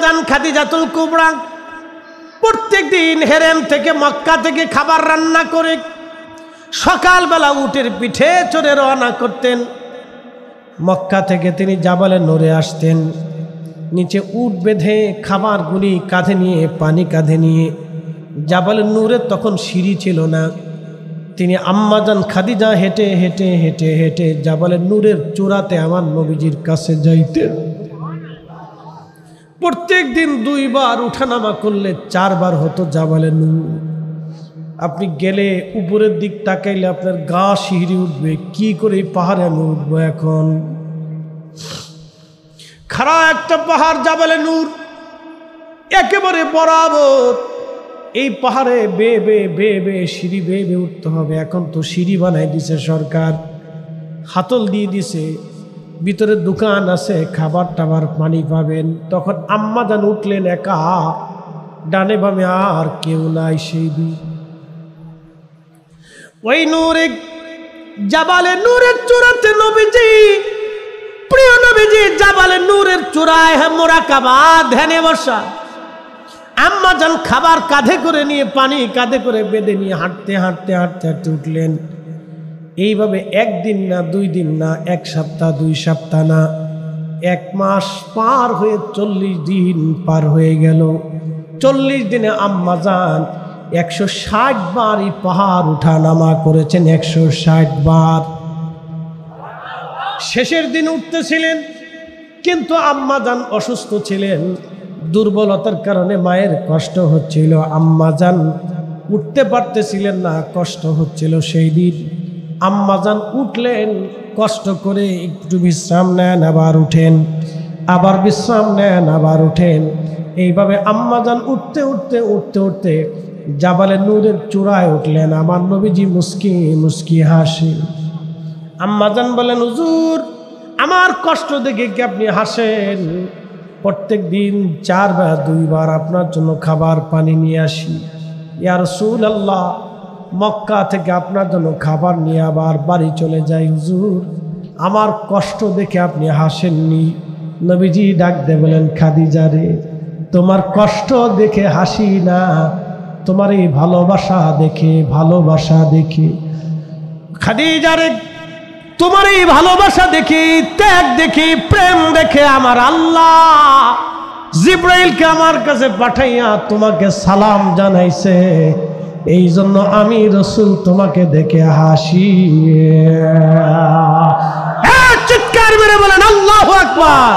জান খাদিজাতুল কুবরা প্রত্যেক দিন হেরেম থেকে মক্কা থেকে খাবার রান্না করে সকালবেলা উটের পিঠে চড়ে রওনা করতেন। মক্কা থেকে তিনি জাবালে নূরে আসতেন, নিচে উট বেঁধে খাবারগুলি কাঁধে নিয়ে পানি কাঁধে নিয়ে। জাবালে নূরে তখন সিঁড়ি ছিল না, তিনি আম্মাজান খাদিজা হেঁটে হেঁটে হেঁটে হেঁটে জাবালে নূরের চূড়াতে আমার নবীজির কাছে যাইতেন। প্রত্যেক দিন 2 বার উঠানামা করলে 4 বার হতো জাবালে নূর। আপনি গেলে উপরের দিক তাকাইলে আপনার গা শিহরে উঠবে, কি করে এই পাহাড়ে আমি উঠবো এখন। খাড়া একটা পাহাড় জাবালে নূর, একেবারে বরাবর। এই পাহাড়ে বেয়ে বেয়ে বেয়ে বেয়ে সিঁড়ি বেয়ে বেয়ে উঠতে হবে। এখন তো সিঁড়ি বানাই দিছে সরকার, হাতল দিয়ে দিছে, ভিতরে দোকান আছে, খাবার টাবার পানি পাবেন। তখন আম্মা জান উঠলেন একা, ডানে বামে আর কেউ নাই। সেই দিন ওই নূরে জাবালে নূরের চূড়াতে নবীজি, প্রিয় নবীজি জাবালে নূরের চূড়ায় মুরাকাবা ধ্যানে বসা। আম্মা জান খাবার কাঁধে করে নিয়ে, পানি কাঁধে করে বেঁধে নিয়ে হাঁটতে হাঁটতে হাঁটতে হাঁটতে উঠলেন। এইভাবে 1 দিন না 2 দিন না, 1 সপ্তাহ 2 সপ্তাহ না, 1 মাস পার হয়ে 40 দিন পার হয়ে গেল। 40 দিনে আম্মা জান 160 বার এই পাহাড় উঠা নামা করেছেন, 160 বার। শেষের দিন উঠতেছিলেন, কিন্তু আম্মা জান অসুস্থ ছিলেন, দুর্বলতার কারণে মায়ের কষ্ট হচ্ছিল। আম্মা জান উঠতে পারতেছিলেন না, কষ্ট হচ্ছিল। সেই দিন আম্মা জান উঠলেন, কষ্ট করে একটু বিশ্রাম নেন, আবার উঠেন, আবার বিশ্রাম নেন, আবার উঠেন। এইভাবে আম্মা জান উঠতে উঠতে উঠতে উঠতে জাবালে নূরের চূড়ায় উঠলেন। আমার নবীজি মুস্কি মুস্কি হাসি। আম্মা জান বলেন, হুজুর আমার কষ্ট দেখে কি আপনি হাসেন? প্রত্যেক দিন 4 বা 2 বার আপনার জন্য খাবার পানি নিয়ে আসি। ইয়া রাসূলুল্লাহ, মক্কা থেকে আপনার জন্য খাবার নিয়ে আবার বাড়ি চলে যাই। হুজুর আমার কষ্ট দেখে আপনি হাসেননি। নবীজি ডাক দিয়ে বলেন, খাদিজা রে, তোমার কষ্ট দেখে হাসি না, তোমার এই ভালোবাসা দেখে, ভালোবাসা দেখে। খাদিজা রে, তোমার এই ভালোবাসা দেখি, ত্যাগ দেখি, প্রেম দেখে আমার আল্লাহ জিব্রাইলকে আমার কাছে পাঠাইয়া তোমাকে সালাম জানাইছে। এই জন্য আমি রাসূল তোমাকে দেখে হাসি। চিৎকার মেরে বলেন আল্লাহু আকবার।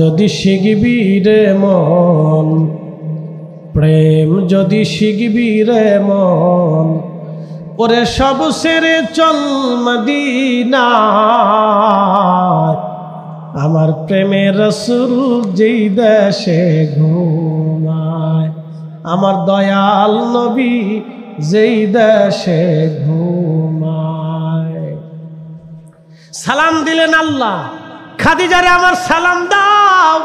যদি শিখবি রে মন, প্রেম যদি শিখবি রে মন, ওরে সব ছেড়ে চল মদিনা। আমার প্রেমের রাসূল যেই দেশে ঘুমায়, আমার দয়াল নবী যেই দেশে ঘুমায়। সালাম দিলেন আল্লাহ, খাদিজারে আমার সালাম দাও।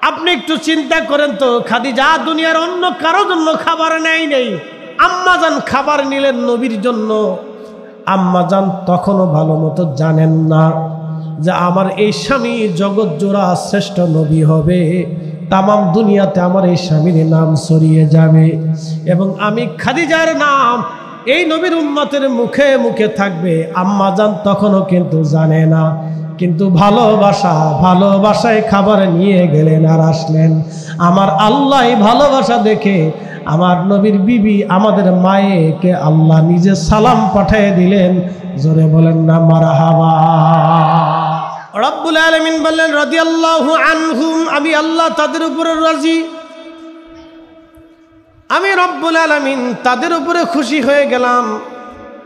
আপনি একটু চিন্তা করেন তো, খাদিজা দুনিয়ার অন্য কারো জন্য খাবার নেই, আম্মাজান খাবার নিলেন নবীর জন্য। আম্মাজান তখনও ভালো মতো জানেন না যে আমার এই স্বামী জগৎ জোড়া শ্রেষ্ঠ নবী হবে, তামাম দুনিয়াতে আমার এই স্বামীর নাম ছড়িয়ে যাবে এবং আমি খাদিজার নাম এই নবীর উম্মতের মুখে মুখে থাকবে। আম্মাজান তখনও কিন্তু জানে না, কিন্তু ভালোবাসায় খাবার নিয়ে গেলেন আর আসলেন। আমার আল্লাহ ভালোবাসা দেখে আমার নবীর বিবি আমাদের মায়েকে আল্লাহ নিজে সালাম পাঠিয়ে দিলেন। জোরে বলেন না মারহাবা। রব্বুল আলামিন বললেন, রাদিয়াল্লাহু আনহুম, আমি আল্লাহ তাদের উপরে রাজি, আমি রব্বুল আলামিন তাদের উপরে খুশি হয়ে গেলাম।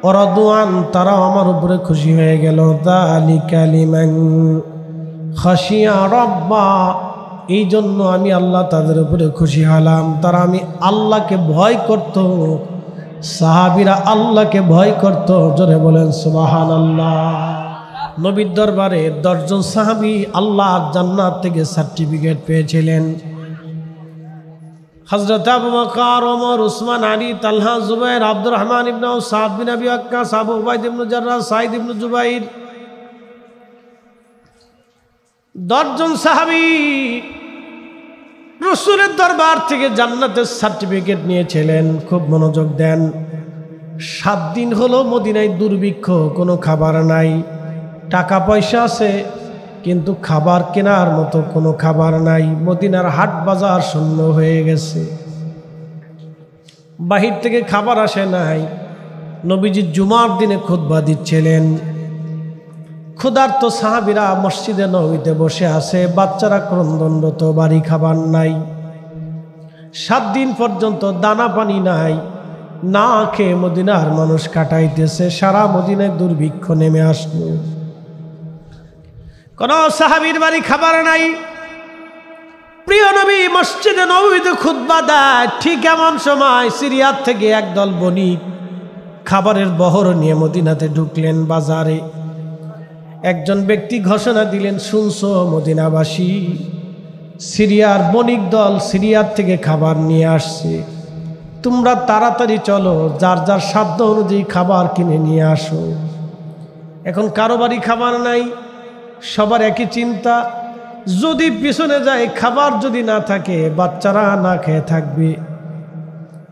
ওরাদুয়ান, তারাও আমার উপরে খুশি হয়ে গেল। যালিকা লিমান খাশিয়া রাব্বা, এই জন্য আমি আল্লাহ তাদের উপরে খুশি হলাম। তারা আমি আল্লাহকে ভয় করত, সাহাবীরা আল্লাহকে ভয় করত। জোরে বলেন সুবহানাল্লাহ। নবীর দরবারে 10 জন সাহাবী আল্লাহর জান্নাত থেকে সার্টিফিকেট পেয়েছিলেন। হযরত আবু বকর, ওমর, উসমান, আলী, তালহা, জুবাইর, আব্দুর রহমান ইবনে আউফ, সাদ বিন আবি ওয়াক্কাস, আবু উবাইদা ইবনে জাররাহ, সাঈদ ইবনে জুবাইর, 10 জন সাহাবী রাসূলের দরবার থেকে জান্নাতের সার্টিফিকেট নিয়েছিলেন। খুব মনোযোগ দেন। 7 দিন হলো মদিনায় দুর্ভিক্ষ, কোনো খাবার নাই। টাকা পয়সা আছে কিন্তু খাবার কেনার মতো কোনো খাবার নাই। মদিনার হাট বাজার শূন্য হয়ে গেছে, বাহির থেকে খাবার আসে নাই। নবীজি জুমার দিনে খুতবা দিচ্ছিলেন। ক্ষুধার্ত সাহাবীরা মসজিদে নববীতে বসে আছে, বাচ্চারা ক্রন্দনরত, বাড়ি খাবার নাই। 7 দিন পর্যন্ত দানা পানি নাই, না খেয়ে মদিনার মানুষ কাটাইতেছে। সারা মদিনায় দুর্ভিক্ষ নেমে আসলো। কোন সাহাবীর বাড়ি খাবার নাই। প্রিয় নবী মসজিদে নববীতে খুতবা দেয়। ঠিক এমন সময় সিরিয়ার থেকে একদল বণিক খাবারের বহর নিয়ে মদিনাতে ঢুকলেন। বাজারে একজন ব্যক্তি ঘোষণা দিলেন, শুনছো মদিনাবাসী, সিরিয়ার বণিক দল সিরিয়ার থেকে খাবার নিয়ে আসছে। তোমরা তাড়াতাড়ি চলো, যার যার সাধ্য অনুযায়ী খাবার কিনে নিয়ে আসো। এখন কারো বাড়ি খাবার নাই, সবার একই চিন্তা, যদি পিছনে যায় খাবার যদি না থাকে বাচ্চারা না খেয়ে থাকবে।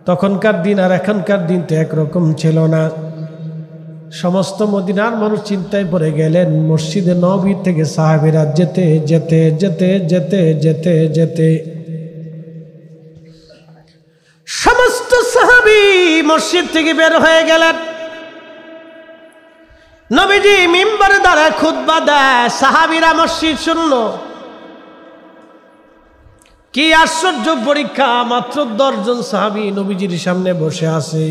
তখনকার দিন আর এখনকার দিন তো একরকম ছিল না। সমস্ত মদিনার মানুষ চিন্তায় পড়ে গেলেন। মসজিদে নববী থেকে সাহাবীরা যেতে যেতে যেতে যেতে যেতে যেতে সমস্ত সাহাবী মসজিদ থেকে বের হয়ে গেলেন। নবীজি মিম্বরে দাঁড়ায় খুতবা দেয়, সাহাবীরা মসজিদ শূন্য। কি আশ্চর্য পরীক্ষা! মাত্র 10 জন সাহাবী নবীজির সামনে বসে আছে।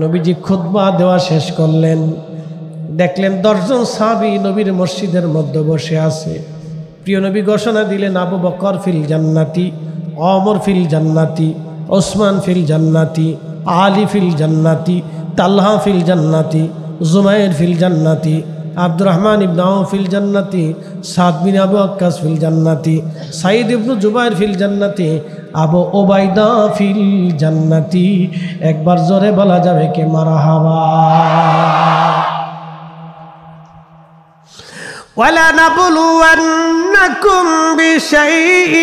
নবীজি খুতবা দেওয়া শেষ করলেন, দেখলেন 10 জন সাহাবী নবীর মসজিদের মধ্যে বসে আছে। প্রিয় নবী ঘোষণা দিলেন, আবু বকর ফিল জান্নাতি, ওমর ফিল জান্নাতি, ওসমান ফিল জান্নাতি, আলী ফিল জান্নাতি, তালহা ফিল জান্নাতি, জুবাইর ফিল জান্নাতি, আব্দুর রহমান ইবনে আউফ ফিল জান্নাতি, সাদ বিন আবু ওয়াক্কাস ফিল জান্নাতি, সাঈদ ইবনে জুবাইর ফিল জান্নাতি, আবু উবাইদা ফিল জান্নাতি। একবার জোরে বলা যাবে কে মারহাবা। وَلَنَبْلُوَنَّكُمْ بِشَيْءٍ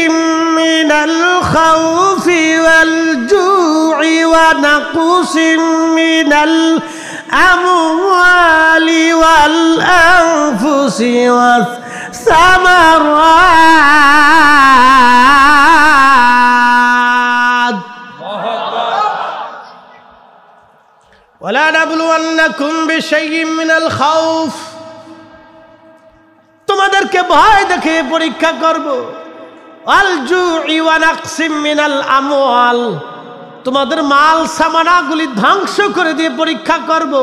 مِّنَ الْخَوْفِ وَالْجُوعِ وَنَقْصٍ مِّنَ الْأَمْوَالِ وَالْأَنفُسِ وَالثَّمَرَاتِ وَلَنَبْلُوَنَّكُمْ بِشَيْءٍ مِّنَ الْخَوْفِ, তোমাদেরকে ভয় দেখে পরীক্ষা করব। আল জুই ওয়া নাকসিম মিনাল আমওয়াল, তোমাদের মাল সামানাগুলি ধ্বংস করে দিয়ে পরীক্ষা করব।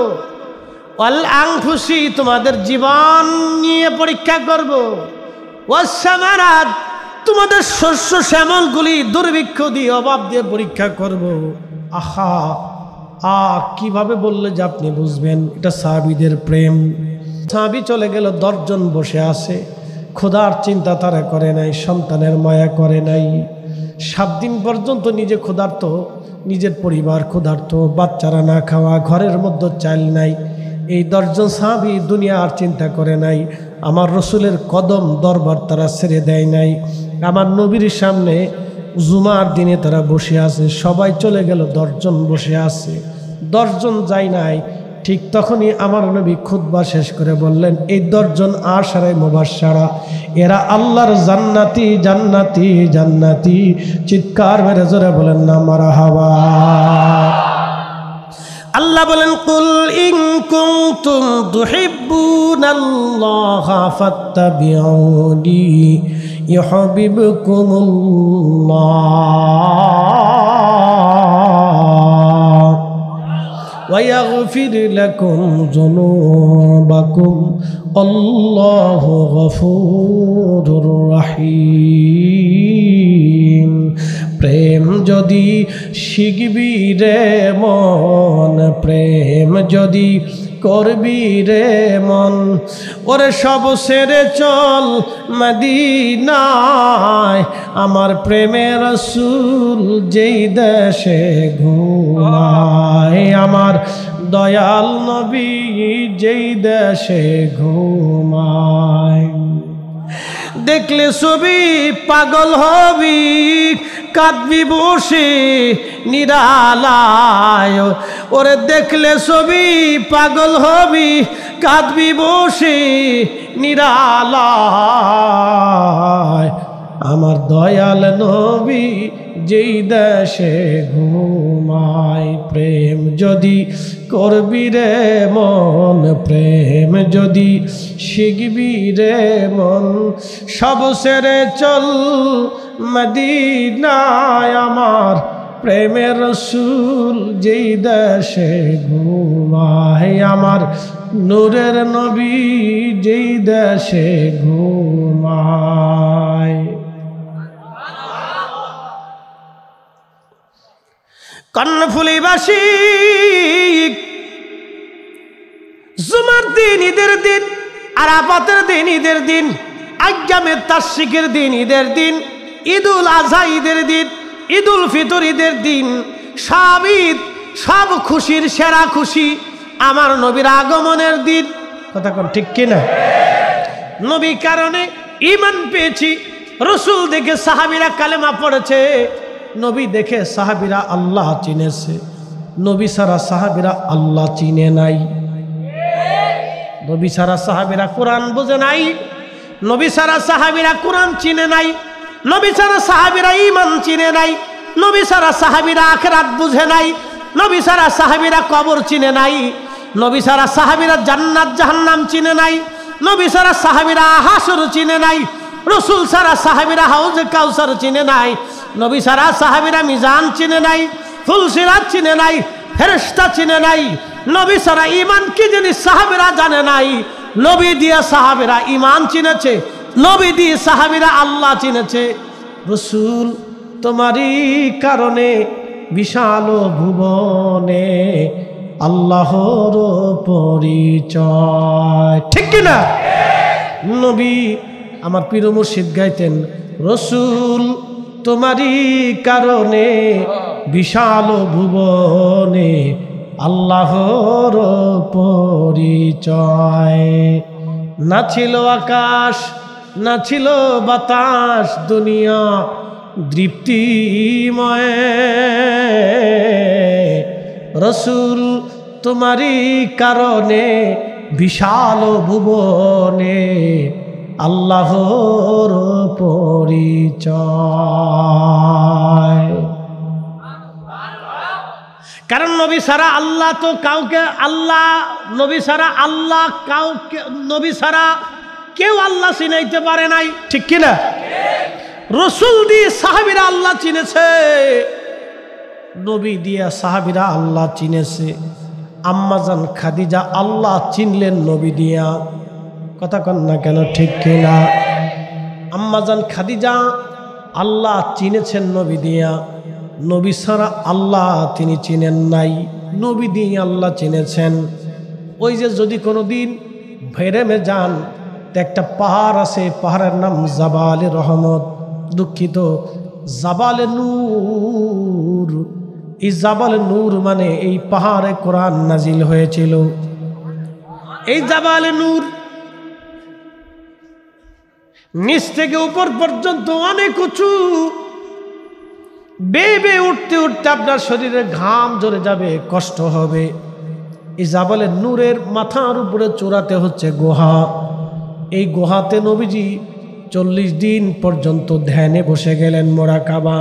ওয়াল আনফুসি, তোমাদের জীবন নিয়ে পরীক্ষা করব। ওয়াস সামারাত, তোমাদের শস্য শ্যামলগুলি দুর্ভিক্ষ দিয়ে অভাব দিয়ে পরীক্ষা করব। আহা কিভাবে বললে যে আপনি বুঝবেন এটা সাহাবীদের প্রেম। সাহাবী চলে গেল, 10 জন বসে আছে। খোদার চিন্তা তারা করে নাই, সন্তানের মায়া করে নাই। 7 দিন পর্যন্ত নিজে ক্ষুধার্ত, নিজের পরিবার ক্ষুধার্ত, বাচ্চারা না খাওয়া, ঘরের মধ্যে চাল নাই। এই 10 জন সাহাবী দুনিয়ার চিন্তা করে নাই। আমার রসুলের কদম দরবার তারা ছেড়ে দেয় নাই। আমার নবীর সামনে জুমার দিনে তারা বসে আছে। সবাই চলে গেল, 10 জন বসে আছে। 10 জন যায় নাই। ঠিক তখনই আমার নবী খুতবা শেষ করে বললেন, এই 10 জন আশারায়ে মুবাশশারা, এরা আল্লাহর জান্নাতি জান্নাতি জান্নাতি। চিৎকার মেরে জোরে বলেন না মারহাবা। আল্লাহ বলেন, কুল ইন কুনতুম তুহিব্বুনাল্লাহা ফাত্তাবিউনি ইউহিব্বুকুমুল্লাহ ويغفر لكم ذنوبكم الله غفور رحيم। প্রেম যদি শিখবি রে মন, প্রেম যদি করবি রে মন, ওরে সব ছেড়ে চল মদিনায়, আমার প্রেমের রাসূল যেই দেশে ঘুমায়, আমার দয়াল নবী যেই দেশে ঘুমায়। দেখলে ছবি পাগল হবি, কাঁদবি বসে নিরালায়, ওরে দেখলে ছবি পাগল হবি, কাঁদবি বসে নিরালায়, আমার দয়াল নবী যেই দেশে ঘুমায়। প্রেম যদি করবি রে মন, প্রেম যদি শিখবি রে মন, সব ছেড়ে চল মদিনায়, আমার প্রেমের রাসূল যেই দেশে ঘুমায়, আমার নূরের নবী যেই দেশে ঘুমায়। কর্ণফুলীবাসী জুমার দিন, ঈদের দিন, আরাফাতের দিন, ঈদের দিন, আইয়ামে তাশরিকের দিন, ঈদের দিন, ঈদুল আযহা ঈদের দিন, ঈদুল ফিতর ঈদের দিন, সব ঈদ, সব খুশির সেরা খুশি আমার নবীর আগমনের দিন। কথা কোন ঠিক কিনা? নবী কারণে ঈমান পেয়েছি, রাসূল দেখে সাহাবীরা কালেমা পড়েছে, নবী দেখে সাহাবীরা আল্লাহ চিনেছে। নবী ছাড়া সাহাবীরা আল্লাহ চিনে নাই, নবী ছাড়া সাহাবীরা কোরআন বোঝে নাই, নবী ছাড়া সাহাবীরা কোরআন চিনে নাই, নবী ছাড়া সাহাবীরা ঈমান চিনে নাই, নবী ছাড়া সাহাবীরা আখিরাত বুঝে নাই, নবী ছাড়া সাহাবীরা কবর চিনে নাই, নবী ছাড়া সাহাবীরা জান্নাত জাহান্নাম চিনে নাই, নবী ছাড়া সাহাবীরা হাসর চিনে নাই, রাসূল ছাড়া সাহাবীরা হাউজে কাউসার চিনে নাই, নবী ছাড়া সাহাবীরা মিজান চিনে নাই, ফুলসিরাত চিনে নাই, ফেরেশতা চিনে নাই, নবী ছাড়া ঈমান কি জিনিস সাহাবীরা জানে নাই। নবী দিয়ে সাহাবীরা ঈমান চিনেছে, নবী দিয়ে সাহাবীরা আল্লাহ চিনেছে। রাসূল তোমারই কারণে বিশাল ভুবনে আল্লাহর পরিচয়, ঠিক কিনা? নবী আমার পীর মুর্শিদ গাইতেন, রাসূল তোমারই কারণে বিশাল ভুবনে আল্লাহর পরিচয়। না ছিল আকাশ, না ছিল বাতাস, দুনিয়া দৃপ্তিময়, রাসূল তোমারই কারণে বিশাল ভুবনে আল্লাহর পরিচয়। কারণ নবী ছাড়া আল্লাহ তো কাউকে, আল্লাহ নবী ছাড়া আল্লাহ কাউকে, নবী ছাড়া কেউ আল্লাহ চিনাইতে পারে নাই, ঠিক কিনা? রাসূল দিয়ে সাহাবীরা আল্লাহ চিনেছে, নবী দিয়ে সাহাবীরা আল্লাহ চিনেছে। আম্মাজান খাদিজা আল্লাহ চিনলেন নবী দিয়া, কথা কন না কেন, ঠিক কিনা? আম্মাজান খাদিজা আল্লাহ চিনেছেন নবী দিয়া, নবী ছাড়া আল্লাহ তিনি চিনেন নাই, নবী দিয়ে আল্লাহ চিনেছেন। ওই যে যদি কোনো দিন ভেরেমে যান, একটা পাহাড় আছে, পাহাড়ের নাম জাবালে রহমত, দুঃখিত জাবালে নূর। এই জাবালে নূর মানে এই পাহাড়ে কোরআন নাজিল হয়েছিল। এই জাবালে নূর নিচ থেকে উপর পর্যন্ত অনেক উঁচু, বেয়ে উঠতে উঠতে আপনার শরীরে ঘাম ঝরে যাবে, কষ্ট হবে। এই জাবালে নূরের মাথার উপরে চূড়াতে হচ্ছে গুহা। এই গুহাতে নবীজি 40 দিন পর্যন্ত ধ্যানে বসে গেলেন, মোরাকাবা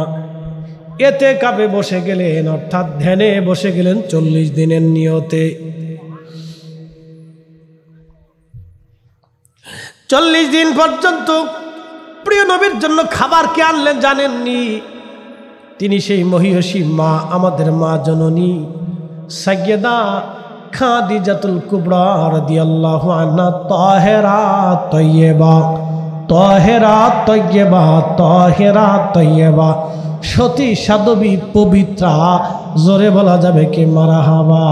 এতে কাবে বসে গেলেন, অর্থাৎ ধ্যানে বসে গেলেন 40 দিনের নিয়তে। 40 দিন পর্যন্ত প্রিয় নবীর জন্য খাবার কে আনলেন জানেননি? তিনি সেই মহিয়সী মা, আমাদের মা জননী সাইয়্যেদা খাদিজাতুল কুবরা রাদিয়াল্লাহু আনহা, তাহেরা তয়্যেবা, তাহেরা তয়্যেবা, তাহেরা তয়্যেবা, সতী সাধবী পবিত্রা, জোরে বলা যাবে কি মারহাবা।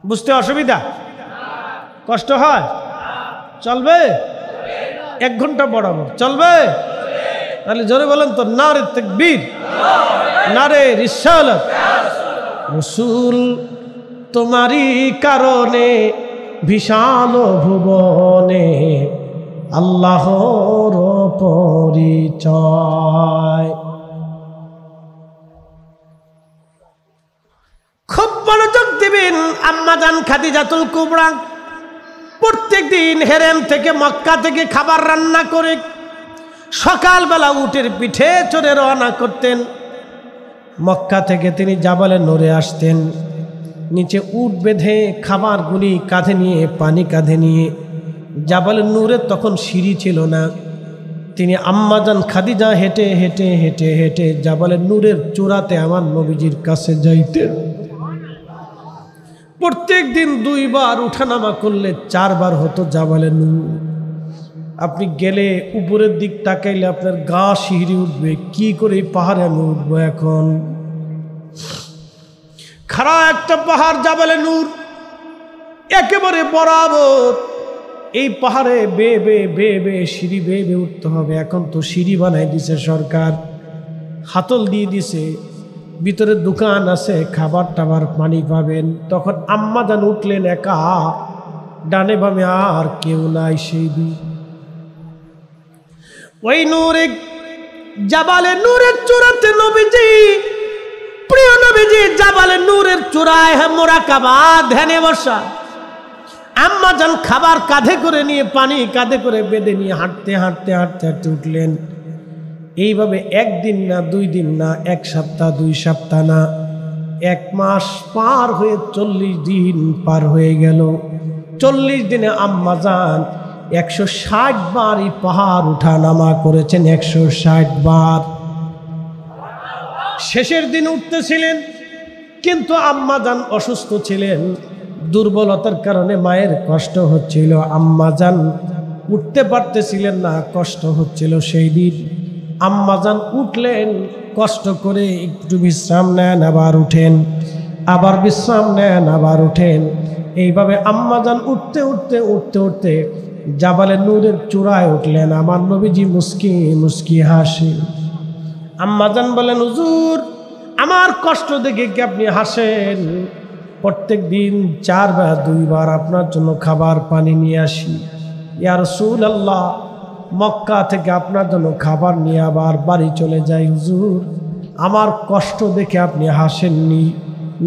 বুঝতে অসুবিধা? কষ্ট হয়? চলবে? 1 ঘন্টা বরাবর চলবে? তাহলে জোরে বলেন তো, নারে তাকবীর, নারে রিসালাত। রাসূল তোমারই কারণে বিশাল ভুবনে আল্লাহর পরিচয়। খুব মনোযোগ দিবেন। আম্মাজান খাদিজাতুল কুবরা প্রত্যেক দিন হেরেম থেকে, মক্কা থেকে খাবার রান্না করে সকালবেলা উটের পিঠে চড়ে রওনা করতেন। মক্কা থেকে তিনি জাবালে নূরে আসতেন, নিচে উট বেঁধে খাবারগুলি কাঁধে নিয়ে, পানি কাঁধে নিয়ে। জাবালে নূরে তখন সিঁড়ি ছিল না। তিনি আম্মাজান খাদিজা হেঁটে হেঁটে হেঁটে হেঁটে জাবালে নূরের চূড়াতে আমার নবীজির কাছে যাইতেন। প্রত্যেক দিন 2 বার উঠানামা করলে 4 বার হতো জাবালে নূর। আপনি গেলে উপরের দিক তাকাইলে আপনার গা শিহরে উঠবে, কি করে এই পাহাড়ে আমি উঠবো এখন। খাড়া একটা পাহাড় জাবালে নূর, একেবারে বরাবর। এই পাহাড়ে বেয়ে বেয়ে বেয়ে বেয়ে সিঁড়ি বেয়ে বেয়ে উঠতে হবে। এখন তো সিঁড়ি বানাই দিছে সরকার, হাতল দিয়ে দিছে, ভিতরে দোকান আছে, খাবার টাবার পানি পাবেন। তখন আম্মাজান উঠলেন একা, ডানে বামে আর কেউ নাই। সেই দিন ওই নূরে জাবালে নূরের চূড়াতে নবীজি, প্রিয় নবীজি জাবালে নূরের চূড়ায় মোরাকাবা ধ্যানে বসা। আম্মাজান খাবার কাঁধে করে নিয়ে, পানি কাঁধে করে বেঁধে নিয়ে হাঁটতে হাঁটতে হাঁটতে হাঁটতে উঠলেন। এইভাবে 1 দিন না, 2 দিন না, 1 সপ্তাহ, 2 সপ্তাহ না, 1 মাস পার হয়ে 40 দিন পার হয়ে গেল। 40 দিনে আম্মাজান 160 বার এই পাহাড় উঠা নামা করেছেন, 160 বার। শেষের দিন উঠতেছিলেন, কিন্তু আম্মাজান অসুস্থ ছিলেন। দুর্বলতার কারণে মায়ের কষ্ট হচ্ছিল, আম্মাজান উঠতে পারতেছিলেন না, কষ্ট হচ্ছিল। সেই দিন আম্মাজান উঠলেন, কষ্ট করে একটু বিশ্রাম নেন, আবার উঠেন, আবার বিশ্রাম নেন, আবার উঠেন। এইভাবে আম্মাজান উঠতে উঠতে উঠতে উঠতে জাবালে নূরের চূড়ায় উঠলেন। আমার নবীজি মুস্কি মুস্কি হাসি। আম্মাজান বলেন, হুজুর আমার কষ্ট দেখে কি আপনি হাসেন? প্রত্যেক দিন 4 বা 2 বার আপনার জন্য খাবার পানি নিয়ে আসি। ইয়া রাসূলুল্লাহ, মক্কা থেকে আপনার জন্য খাবার নিয়ে আবার বাড়ি চলে যাই। হুজুর আমার কষ্ট দেখে আপনি হাসেননি।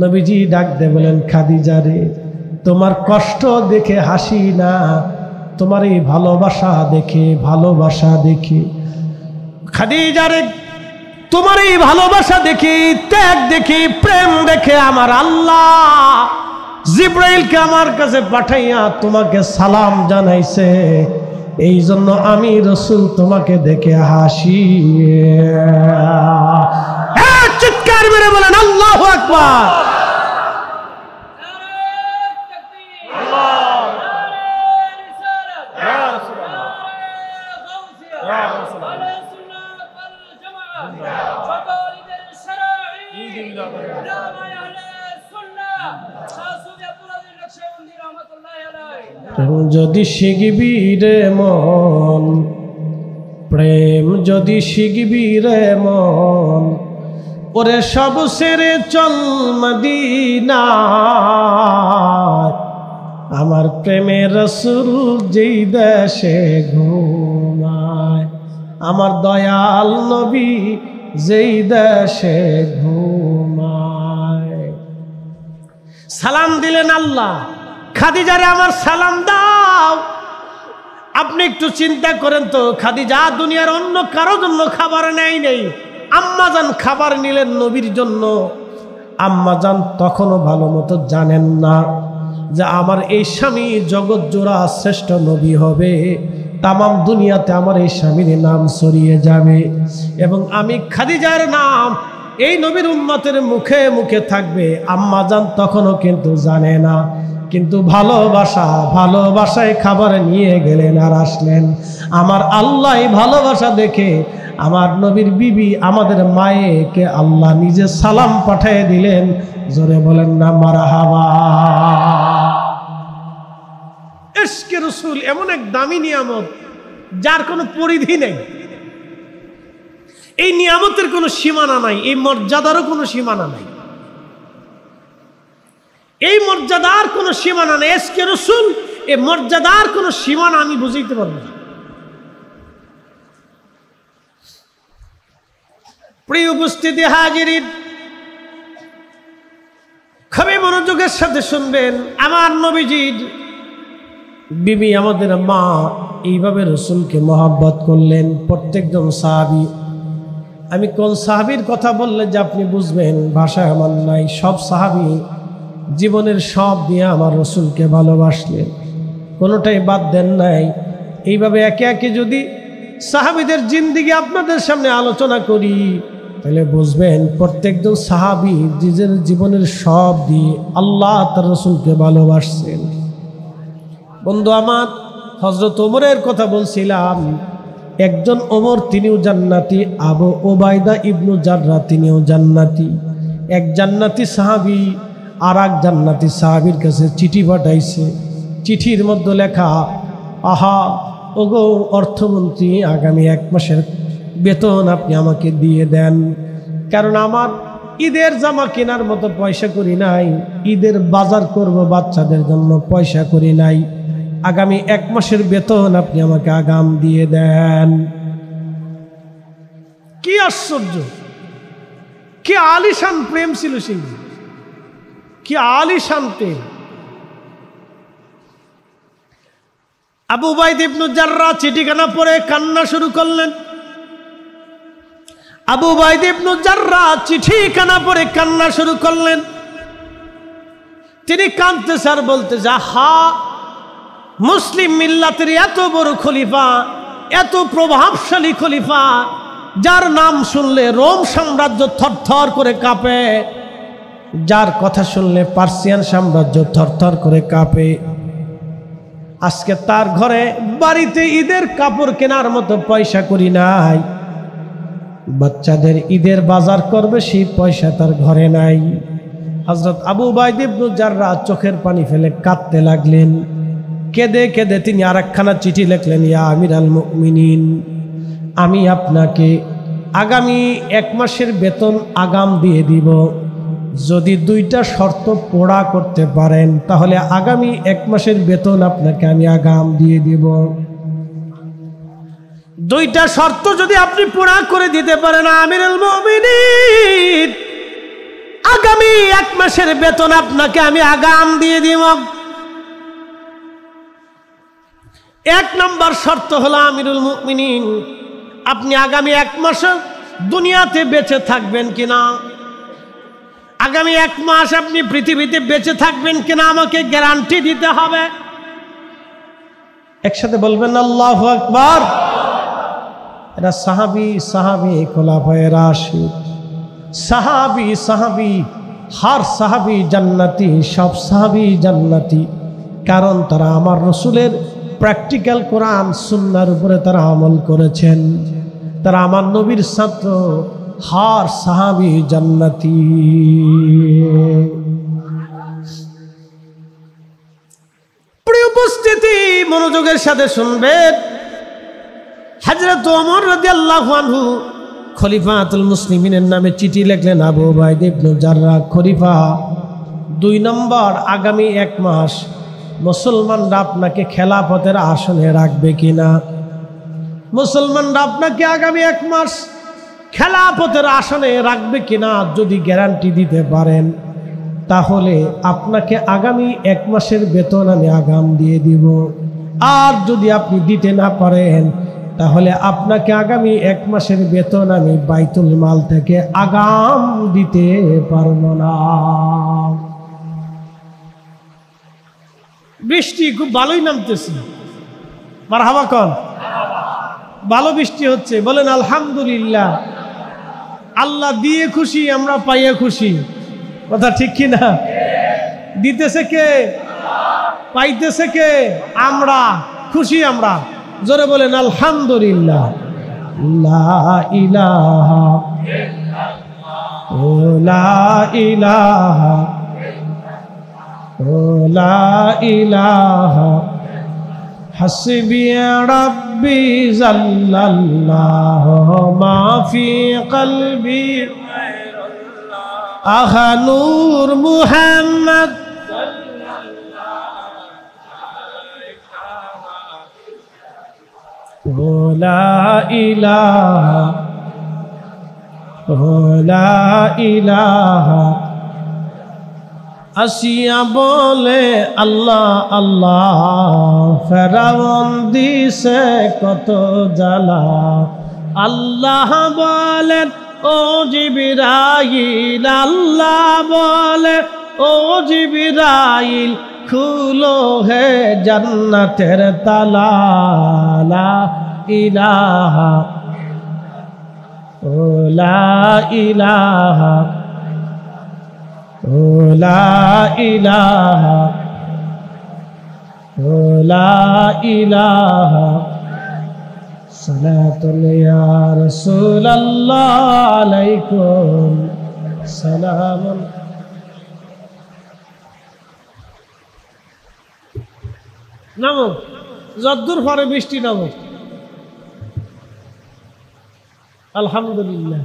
নবীজি ডাক দিয়ে বলেন, খাদিজা রে, তোমার কষ্ট দেখে হাসি না, তোমার এই ভালোবাসা দেখে, ভালোবাসা দেখে। খাদিজা রে, তোমার এই ভালোবাসা দেখি, ত্যাগ দেখি, প্রেম দেখে আমার আল্লাহ জিব্রাইলকে আমার কাছে পাঠাইয়া তোমাকে সালাম জানাইছে। এই জন্য আমি রাসূল তোমাকে দেখে হাসি। চিৎকার মেরে বলেন আল্লাহু আকবার। যদি শিখবি রে মন, প্রেম যদি শিখবি রে মন, ওরে সব ছেড়ে চল মদিনা। আমার প্রেমের রাসূল যেই দেশে ঘুমায়, আমার দয়াল নবী যেই দেশে ঘুমায়। সালাম দিলেন আল্লাহ, খাদিজারে আমার সালাম দাও। আপনি একটু চিন্তা করেন তো, খাদিজা দুনিয়ার অন্য কারো জন্য খাবার নেই। আম্মাজান খাবার নিলেন নবীর জন্য। আম্মাজান তখনও ভালো মতো জানেন না যে আমার এই স্বামী জগৎ জোড়া শ্রেষ্ঠ নবী হবে, তামাম দুনিয়াতে আমার এই স্বামীর নাম ছড়িয়ে যাবে এবং আমি খাদিজার নাম এই নবীর উম্মতের মুখে মুখে থাকবে। আম্মাজান তখনও কিন্তু জানে না, কিন্তু ভালোবাসায় খাবার নিয়ে গেলেন আর আসলেন। আমার আল্লাহ ভালোবাসা দেখে আমার নবীর বিবি আমাদের মায়েকে আল্লাহ নিজে সালাম পাঠিয়ে দিলেন। জোরে বলেন না মারহাবা। ইশকে রাসূল এমন এক দামি নিয়ামত যার কোনো পরিধি নেই। এই নিয়ামতের কোনো সীমানা নাই, এই মর্যাদারও কোনো সীমানা নাই, এই মর্যাদার কোনো সীমানা নেই। ইশকে রাসূল এই মর্যাদার কোনো সীমানা আমি বুঝাইতে পারবো না। প্রিয় উপস্থিতি হাজিরিন, খুবই মনোযোগের সাথে শুনবেন। আমার নবীজির বিবি আমাদের মা এইভাবে রসুলকে মহব্বত করলেন। প্রত্যেকজন সাহাবী, আমি কোন সাহাবীর কথা বললে যে আপনি বুঝবেন ভাষা আমার নাই, সব সাহাবী জীবনের সব দিয়ে আমার রসুলকে ভালোবাসলেন, কোনোটাই বাদ দেন নাই। এইভাবে একে একে যদি সাহাবীদের জিন্দেগি আপনাদের সামনে আলোচনা করি তাহলে বুঝবেন প্রত্যেকজন সাহাবী নিজের জীবনের সব দিয়ে আল্লাহ তার রসুলকে ভালোবাসছেন। বন্ধু আমার, হযরত ওমরের কথা বলছিলাম। একজন ওমর তিনিও জান্নাতি, আবু ওবায়দা ইবনু জাররাহ তিনিও জান্নাতি। এক জান্নাতি সাহাবী আর এক জান্নাতি সাহাবীর কাছে চিঠি পাঠাইছে। চিঠির মধ্যে লেখা, আহা ওগো অর্থমন্ত্রী, আগামী 1 মাসের বেতন আপনি আমাকে দিয়ে দেন, কারণ আমার ঈদের জামা কেনার মতো পয়সা করি নাই, ঈদের বাজার করব বাচ্চাদের জন্য পয়সা করি নাই, আগামী 1 মাসের বেতন আপনি আমাকে আগাম দিয়ে দেন। কি আশ্চর্য, কি আলিশান প্রেম ছিল সেই, কি আলিশান প্রেম। আবু উবাইদা ইবনে জাররাহ চিঠিখানা পড়ে কান্না শুরু করলেন। আবু উবাইদা ইবনে জাররাহ চিঠিখানা পড়ে কান্না শুরু করলেন। তিনি কাঁদতেছে আর বলতেছে, হা মুসলিম মিল্লাতের এত বড় খলিফা, এত প্রভাবশালী খলিফা, যার নাম শুনলে রোম সাম্রাজ্য থরথর করে কাঁপে, যার কথা শুনলে পার্সিয়ান সাম্রাজ্য থরথর করে কাঁপে, আজকে তার ঘরে বাড়িতে ঈদের কাপড় কেনার মতো পয়সা করি নাই, বাচ্চাদের ঈদের বাজার করবে সেই পয়সা তার ঘরে নাই। হযরত আবু উবাইদা ইবনে জাররাহ চোখের পানি ফেলে কাঁদতে লাগলেন। কেঁদে কেঁদে তিনি আরেকখানা চিঠি লিখলেন, ইয়া আমিরাল মুমিনিন, আমি আপনাকে আগামী 1 মাসের বেতন আগাম দিয়ে দিব, যদি 2টা শর্ত পুরা করতে পারেন তাহলে আগামী 1 মাসের বেতন আপনাকে আমি আগাম দিয়ে দিব। 2টা শর্ত যদি আপনি পুরা করে দিতে পারেন আমিরুল মুমিনিন, আগামী 1 মাসের বেতন আপনাকে আমি আগাম দিয়ে দিব। 1 নম্বর শর্ত হলো আমিরুল মুমিনিন, আপনি আগামী 1 মাস দুনিয়াতে বেঁচে থাকবেন কিনা, আগামী 1 মাস আপনি পৃথিবীতে বেঁচে থাকবেন কিনা আমাকে গ্যারান্টি দিতে হবে। একসাথে বলবেন আল্লাহু আকবার। এরা সাহাবী খোলাফায়ে রাশিদ, সাহাবী হর সাহাবী জান্নাতি, সব সাহাবী জান্নাতি, কারণ তারা আমার রসুলের প্র্যাকটিক্যাল কোরআন সুন্নাহর উপরে তারা আমল করেছেন, তারা আমার নবীর ছাত্র। হর সাহাবী জান্নাতি। প্রিয় উপস্থিতি, মনোযোগের সাথে শুনবেন। হযরত ওমর রাদিয়াল্লাহু আনহু খলিফাতুল মুসলিমিনের নামে চিঠি লিখলেন, আবু উবাইদা ইবনে জাররাহ খলিফা, 2 নম্বর, আগামী 1 মাস মুসলমানরা আপনাকে খেলাফতের আসনে রাখবে কিনা, মুসলমানরা আপনাকে আগামী 1 মাস খেলাফতের আসনে রাখবে কিনা, যদি গ্যারান্টি দিতে পারেন তাহলে আপনাকে আগামী 1 মাসের বেতন আমি আগাম দিয়ে দিব, আর যদি আপনি দিতে না পারেন তাহলে আপনাকে আগামী 1 মাসের বেতন আমি বাইতুল মাল থেকে আগাম দিতে পারবো না। বৃষ্টি খুব ভালোই নামতেছে, মারহাবা কোন, ভালো বৃষ্টি হচ্ছে, বলেন আলহামদুলিল্লাহ। আল্লাহ দিয়ে খুশি, আমরা পাইয়া খুশি, কথা ঠিক কি না? দিতেছে কে? পাইতেছে কে? আমরা খুশি, আমরা জোরে বলেন আলহামদুলিল্লাহ। লা ইলাহা ইল্লাল্লাহ, লা ইলাহা, লা ইলাহা হাসবি রাব্বি জাল্লাল্লাহু মা ফি কলবি আহা নূর মুহাম্মদ লা ইলাহা লা ইলাহা আসিয়া বলে আল্লাহ আল্লাহ ফেরাউন দিছে কত জ্বালা আল্লাহ বলেন ও জিবরাইল আল্লাহ বলে ও জিবরাইল খুলো হে জান্নাতের তালা লা ইলাহা লা ইলাহা লা ইলাহা লা ইলাহা সালাতুল ইয়া রাসূলুল্লাহ আলাইকুম সালাম নামো যদ্দুর পরে বৃষ্টি নামো আলহামদুলিল্লাহ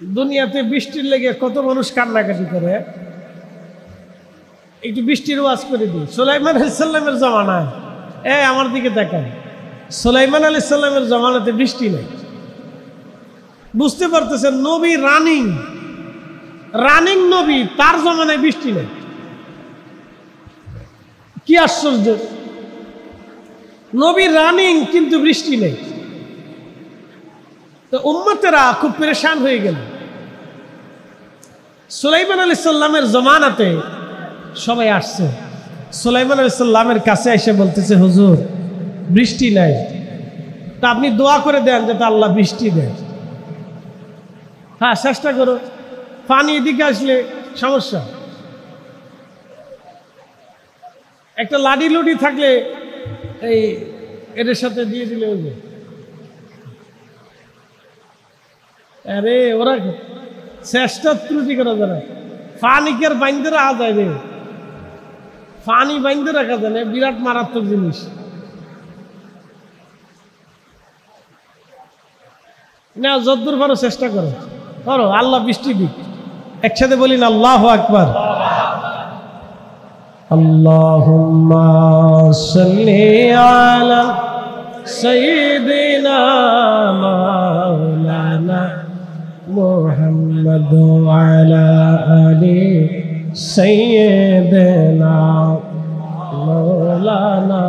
দুনিয়াতে বৃষ্টির লেগে কত মানুষ কান্নাকাটি করে একটু বৃষ্টির ওয়াজ করে দিই সুলাইমান আলাইহিস সালামের জামানায় আমার দিকে তাকান সুলাইমান আলাইহিস সালামের জামানাতে বৃষ্টি নেই বুঝতে পারতেছেন নবী রানিং নবী তার জামানায় বৃষ্টি নেই কি আশ্চর্য নবী রানিং কিন্তু বৃষ্টি নেই তো উম্মতেরা খুব পেরেশান হয়ে গেল সুলাইমান আলাইহিস সালামের জামানাতে সবাই আসছে সুলাইমান আলাইহিস সালামের কাছে এসে বলতেছে হুজুর বৃষ্টি নাই তা আপনি দোয়া করে দেন যাতে আল্লাহ বৃষ্টি দেন হ্যাঁ চেষ্টা করো পানি এদিকে আসলে সমস্যা একটা লাডি লুডি থাকলে এই এদের সাথে দিয়ে দিলে ওই আরে ওরা চেষ্টা ত্রুটি করা যারা পানিকের বাইন্দে রাখা যায় রে পানি বাইন্দে রাখা যায় না বিরাট মারাত্মক জিনিস না যদ্দূর পারো চেষ্টা করো আল্লাহ বৃষ্টি দিক একসাথে বলি না আল্লাহু আকবার আল্লাহুম্মা সাল্লি আলা সাইয়্যিদিনা মাওলানা মুহাম্মদ ওয়া আলা আলি সাইয়্যিদিনা মাওলানা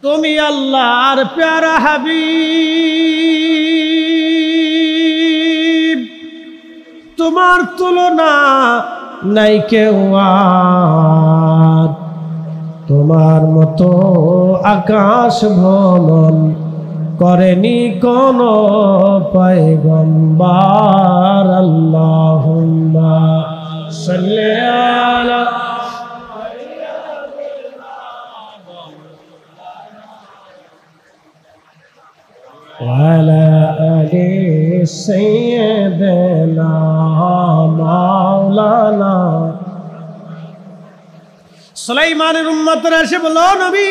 তুমি আল্লাহর প্যারা হাবিব তোমার তুলনা নাই কেউ আর তোমার মতো আকাশ ভ্রমণ করেনি কোন পয়গম্বর আল্লাহুম্মা সাল্লি আলা وعلى آل سيدنا مولانا সুলাইমানের উম্মতরা এসে বলল নবী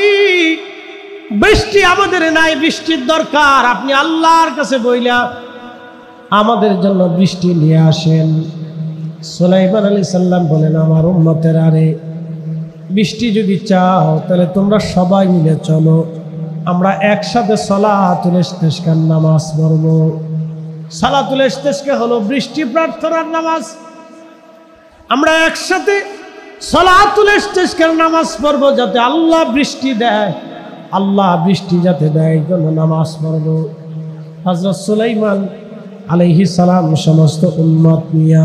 বৃষ্টি আমাদের নাই বৃষ্টির দরকার আপনি আল্লাহর কাছে বইলা আমাদের জন্য বৃষ্টি নিয়ে আসেন সুলাইমান আলাইহিস সালাম বলেন আমার উম্মতেরা রে বৃষ্টি যদি চাও তাহলে তোমরা সবাই মিলে চলো আমরা একসাথে সালাতুল ইস্তিসকার নামাজ পড়ব সালাতুল ইস্তিসকা হলো বৃষ্টি প্রার্থনার নামাজ আমরা একসাথে সালাতুল ইস্তিসকার নামাজ পড়ব যাতে আল্লাহ বৃষ্টি দেয় আল্লাহ বৃষ্টি যাতে দেয় এই জন্য নামাজ পড়ব হযরত সুলাইমান আলাইহিস সালাম সমস্ত উম্মত নিয়ে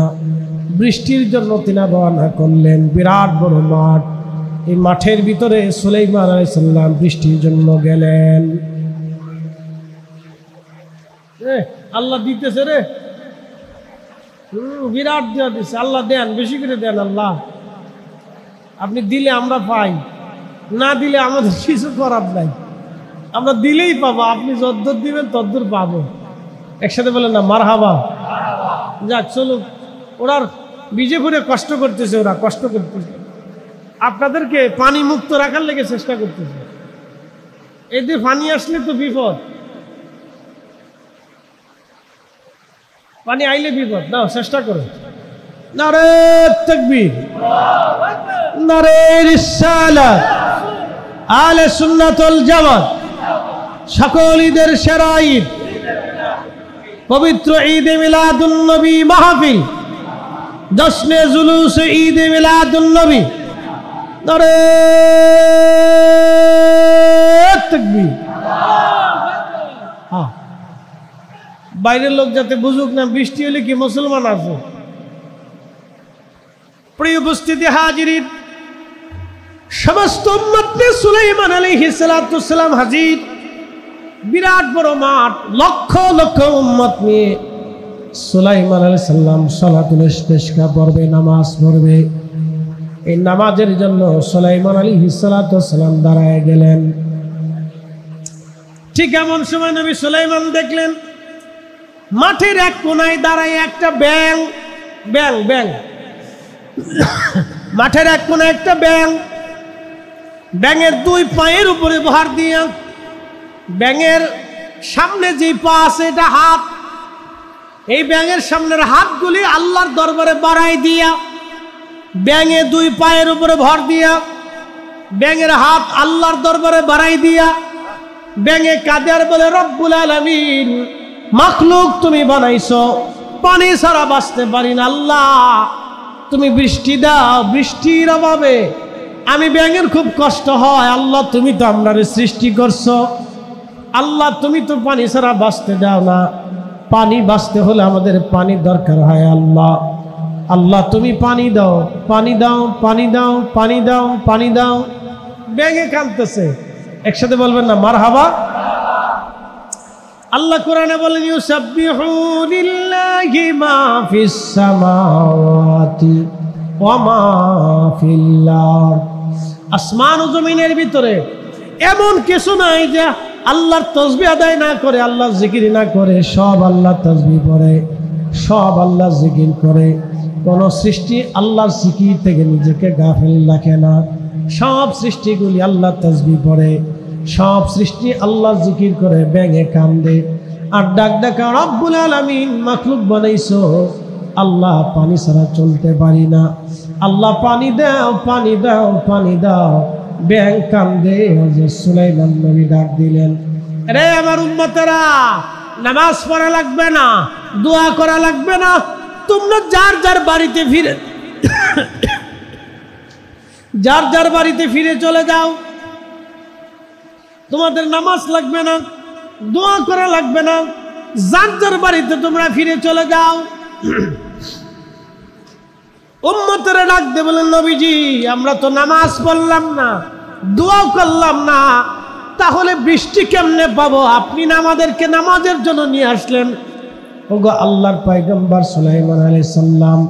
বৃষ্টির জন্য তিনি রওনা করলেন বিরাট বড় মাঠ এই মাঠের ভিতরে সুলাইমান আলাইহিস সালাম বৃষ্টির জন্য গেলেন আল্লাহ দিতেছে রে বিরাট দেওয়া দিচ্ছে আল্লাহ দেন বেশি করে দেন আল্লাহ আপনি দিলে আমরা পাই না দিলে আমাদের কিছু করার নাই আমরা দিলেই পাবো আপনি যদ্দূর দিবেন তদ্দূর পাবো একসাথে বলেন না মারহাবা যাক চলুক, ওরা বিজেপুরে কষ্ট করতেছে, ওরা কষ্ট করতেছে, আপনাদেরকে পানি মুক্ত রাখার লেগে চেষ্টা করতেছে। এদের পানি আসলে তো বিপদ, পানি আইলে বিপদ। নাও চেষ্টা করো। নারে তাকবীর, নারে রিসালাত, আহলে সুন্নাত ওয়াল জামাত, সকল ঈদের সেরা ঈদ পবিত্র ঈদে মিলাদুন নবী মাহফিল, জশ্নে জুলুস ঈদে মিলাদুন নবী। নারে তাকবীর। হ্যাঁ, বাইরের লোক যাতে বুঝুক না বৃষ্টি হলে কি মুসলমান আছে। প্রিয় উপস্থিতি হাজিরিন, সমস্ত উম্মত নিয়ে সুলাইমান আলাইহিস সালাতু সালাম হাজির। বিরাট বড় মাঠ, লক্ষ লক্ষ উম্মত নিয়ে সুলাইমান আলাইহিস সালাম সালাতুল ইস্তিসকা পড়বে, নামাজ পড়বে। এই নামাজের জন্য সুলাইমান আলাইহিস সালাতু সালাম দাঁড়ায় গেলেন। ঠিক এমন সময় নবী সুলাইমান দেখলেন মাঠের এক কোনায় দাঁড়ায় একটা ব্যাঙ। ব্যাঙ ব্যাঙ মাঠের এক কোনায় একটা ব্যাঙ, ব্যাঙের দুই পায়ের উপরে ভার দিয়া, ব্যাঙের সামনে যে পা আছে এটা হাত, এই ব্যাঙের সামনের হাতগুলি আল্লাহর দরবারে বাড়াই দিয়া, ব্যাঙে দুই পায়ের উপরে ভর দিয়া, ব্যাঙের হাত আল্লাহর দরবারে বাড়াই দিয়া, ব্যাঙে কাঁদে আর বলে, রব্বুল আলামিন, মাখলুক তুমি বানাইছো, পানি ছাড়া বাঁচতে পারি না, আল্লাহ তুমি বৃষ্টি দাও, বৃষ্টির অভাবে আমি ব্যাঙের খুব কষ্ট হয়, আল্লাহ তুমি তো আমরারে সৃষ্টি করছো, আল্লাহ তুমি তো পানি ছাড়া বাঁচতে দাও না, পানি বাঁচতে হলে আমাদের পানি দরকার হয়, আল্লাহ আল্লাহ তুমি পানি দাও, পানি দাও, পানি দাও, পানি দাও, পানি দাও। ব্যাঙে কাঁদতেছে, একসাথে বলবেন না মারহাবা। আল্লাহ কোরআনে বলেন, ইউসাব্বিহু লিল্লাহি মা ফিস সামাওয়াতি ওয়া মা ফিল আরদ। আসমান ও জমিনের ভিতরে এমন কিছু নাই যে আল্লাহর তাসবিহ আদায় না করে, আল্লাহর জিকির না করে। সব আল্লাহর তাসবিহ পড়ে, সব আল্লাহর জিকির করে। কোন সৃষ্টি আল্লাহর জিকির থেকে নিজেকে গাফিল রাখে না। সব সৃষ্টিগুলি আল্লাহর তাসবিহ পড়ে, সব সৃষ্টি আল্লাহর জিকির করে। ব্যাঙে কান্দে আর ডাক ডাকা, রব্বুল আলামিন, মাখলুক বানাইছো, আল্লাহ পানি ছাড়া চলতে পারি না, আল্লাহ পানি দাও, পানি দাও, পানি দাও। ব্যাঙ কান্দে। হযরত সুলাইমান নবী ডাক দিলেন, রে আমার উম্মতেরা, নামাজ পড়া লাগবে না, দোয়া করা লাগবে না, তোমরা যার যার বাড়িতে ফিরে যার যার বাড়িতে ফিরে চলে যাও। তোমাদের নামাজ লাগবে না, দোয়া করা লাগবে না, যার যার বাড়িতে তোমরা ফিরে চলে যাও। উম্মতেরা ডাক দিয়ে বলেন, নবীজি, আমরা তো নামাজ পড়লাম না, দোয়াও করলাম না, তাহলে বৃষ্টি কেমনে পাবো? আপনি না আমাদেরকে নামাজের জন্য নিয়ে আসলেন। ওগো আল্লাহর পয়গম্বর সুলাইমান আলাইহিস সালাম,